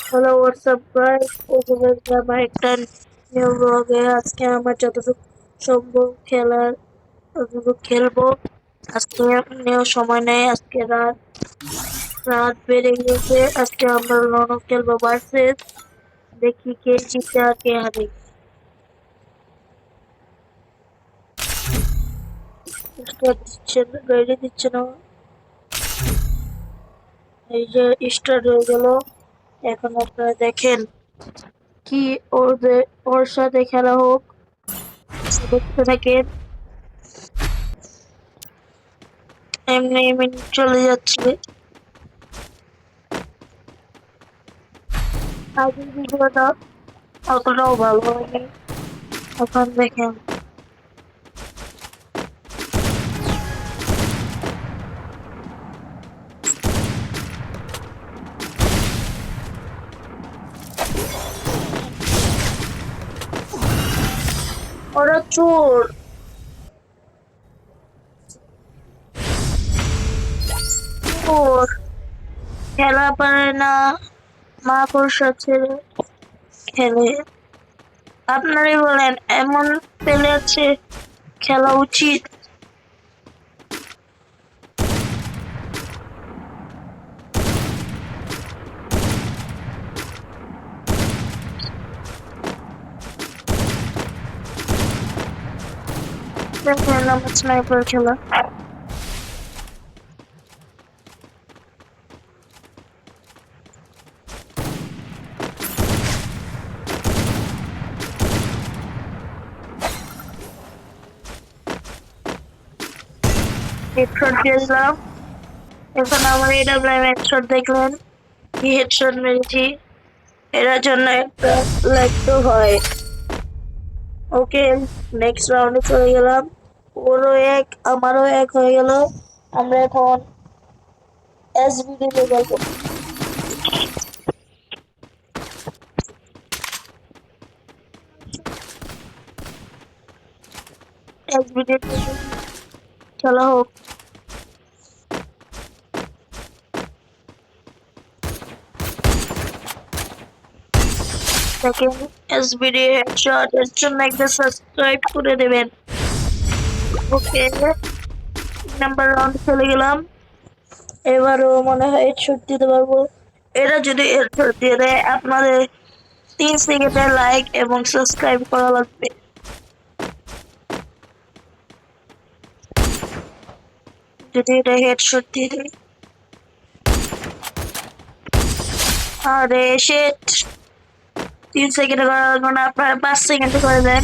Hello WhatsApp guys, আমার একটা new ব্লগে আজকে আমার যতটুকু সম্ভব খেলার ততটুকু খেলবো। আজকে নিউ সময় নেই, আজকে রাত রাত বেড়ে গেছে। আজকে আমরা লনো খেলবো ভার্সেস, দেখি কে জিতে আর কে হারে। স্টার্ট দিচ্ছে না, গাইডে দিচ্ছে না। এই যে স্টার্ট হয়ে গেল। এখন আপনারা দেখেন কি ওর সাথে খেলা হোক, দেখতে থাকেন। এমনি মিনিট চলে যাচ্ছে। আগের ভিডিওটা অতটাও ভালো হয়নি। এখন দেখেন ওরা চোর। চোর খেলা পারে না, মাকড়সা ছেড়ে খেলে। আপনারাই বলেন, এমন প্লেয়ার খেলা উচিত? দেখেন আমার স্নাইপার খেলা। হেডশট দিয়েছিলাম। এখন আমার হেডশট দেখলেন কি হেডশট মেরেছি। এটার জন্য একটা লাইক তো হয়। ওকে, নেক্সট রাউন্ডে চলে গেলাম। ওরও এক আমারও এক হয়ে গেল। আমরা এখন এসবিডি লেভেল এসবিডি খেলা হোক। দেখেন এসবিডি হেডশট, এর জন্য একটা সাবস্ক্রাইব করে দেবেন। ওকে, নাম্বার রাউন্ড চলে গেলাম। এবারও মনে হয় হেডশট দিতে পারবো। এরা যদি হেডশট দিয়ে দেয়, আপনাদের 3 সেকেন্ডে লাইক এবং সাবস্ক্রাইব করা লাগবে। যদি এটা হেডশট দিয়ে দেয়, আরে শিট, 3 সেকেন্ডে করা লাগবে না, আপনারা 5 সেকেন্ডে করে দেন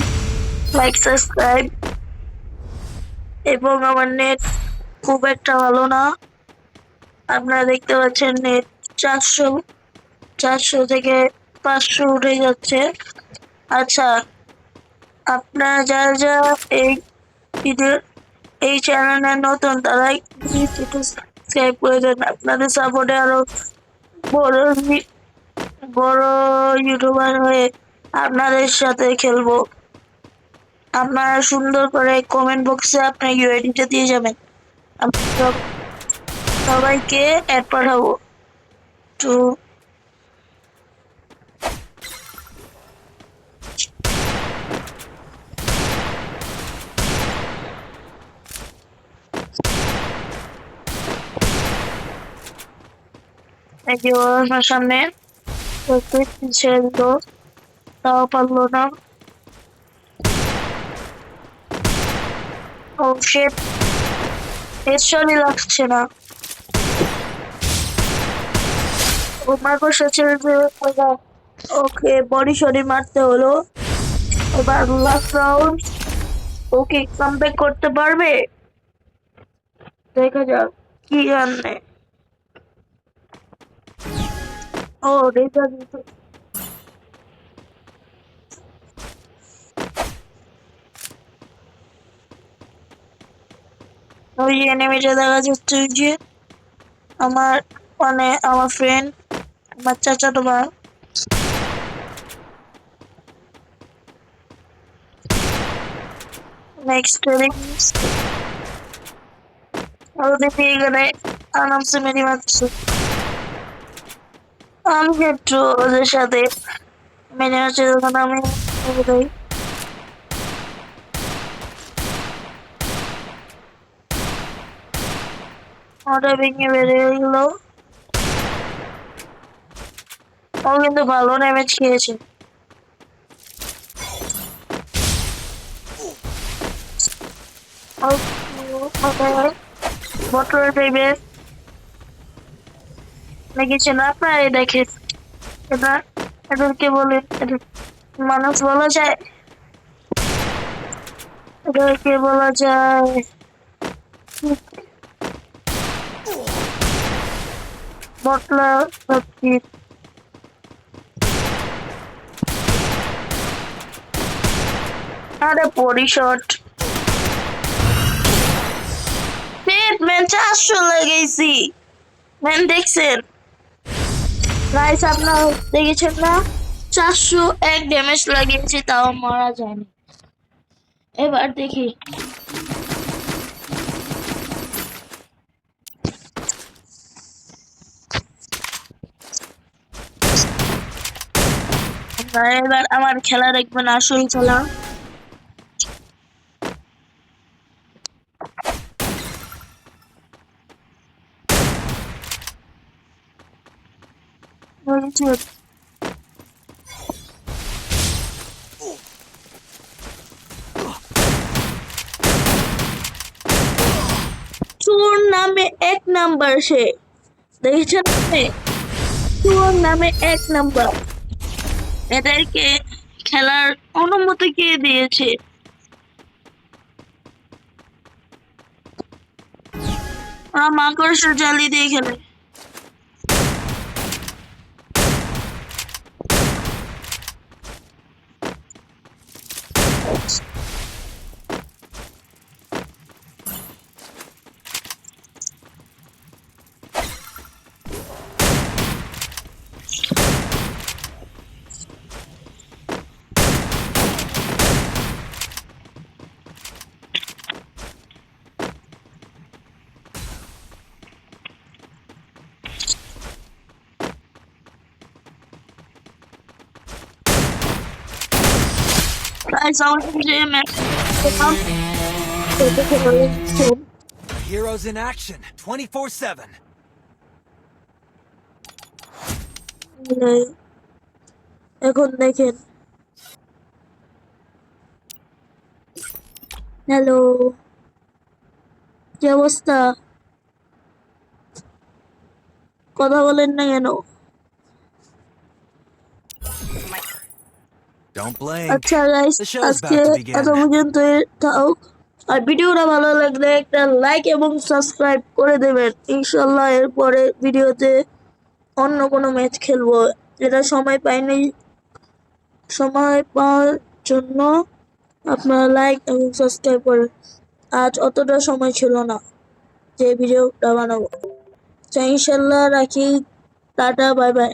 লাইক সাবস্ক্রাইব। এবং আমার নেট খুব একটা ভালো না, আপনারা দেখতে পাচ্ছেন নেট 400 থেকে 500 উঠে যাচ্ছে। আচ্ছা, আপনারা যারা এই ভিডিও এই চ্যানেলে নতুন, তারাই সাবস্ক্রাইব করে দেন। আপনাদের সাপোর্টে আরো বড় বড় ইউটিউবার হয়ে আপনাদের সাথে খেলবো। আপনারা সুন্দর করে কমেন্ট বক্সে আপনার ইউআইডিটা দিয়ে যাবেন, আমি সবাইকে অ্যাড পাঠাবো। তো আমার সামনে ছেড়ে দিল, তাও পারলো না। ও শিট, হেডশটই লাগছে না। ও মাকড়সা ছেড়ে দিয়ে ওকে বডি শডি মারতে হলো। এবার লাস্ট রাউন্ড, ওকে কামব্যাক করতে পারবে, দেখা যাক কি জানে। ও রেজা দিতে, ওই এনিমিটা দেখা যাচ্ছে, ওই যে আমার মানে আমার ফ্রেন্ড, আমার চাচাতো ভাই। নেক্সট আর দেখি এখানে আরামসে মেরে মারছে। আমি একটু ওদের সাথে মেনে হচ্ছে যখন আমি বেরোই। ওটা ভেঙে বেরিয়ে গেল। ও কিন্তু ভালো ড্যামেজ খেয়েছে। বটল টাইপের লেগেছে না আপনার? এই দেখেন, এটা এদেরকে বলে মানুষ বলা যায়, এদেরকে বলা যায় বটলা সবজি। আরে পরিশট ম্যান 400 লাগাইছি। ম্যান দেখছেন গাইস, আপনারা দেখেছেন না? 401 ড্যামেজ লাগিয়েছি, তাও মারা যায়নি। এবার দেখি এবার আমার খেলা দেখবেন, আসল খেলা। চোর নামে 1 নাম্বার সে, দেখেছেন আপনি? চোর নামে 1 নাম্বার। এদেরকে খেলার অনুমতি কে দিয়েছে? মাকড়সা জালি দিয়ে খেলে। Heroes in action 24/7. এখন দেখেন, হ্যালো, কি অবস্থা? কথা বলেন না কেন? Don't blink. আচ্ছা গাইস, The show's আজকে about to এত begin. পর্যন্ত থাও। আর ভিডিওটা ভালো লাগলে একটা লাইক এবং সাবস্ক্রাইব করে দেবেন। ইনশাল্লাহ এরপরে ভিডিওতে অন্য কোনো ম্যাচ খেলবো। এটা সময় পাইনি, সময় পাওয়ার জন্য আপনারা লাইক এবং সাবস্ক্রাইব করেন। আজ অতটা সময় ছিল না যে ভিডিওটা বানাবো। তো ইনশাল্লাহ রাখি, টাটা, বাই বাই।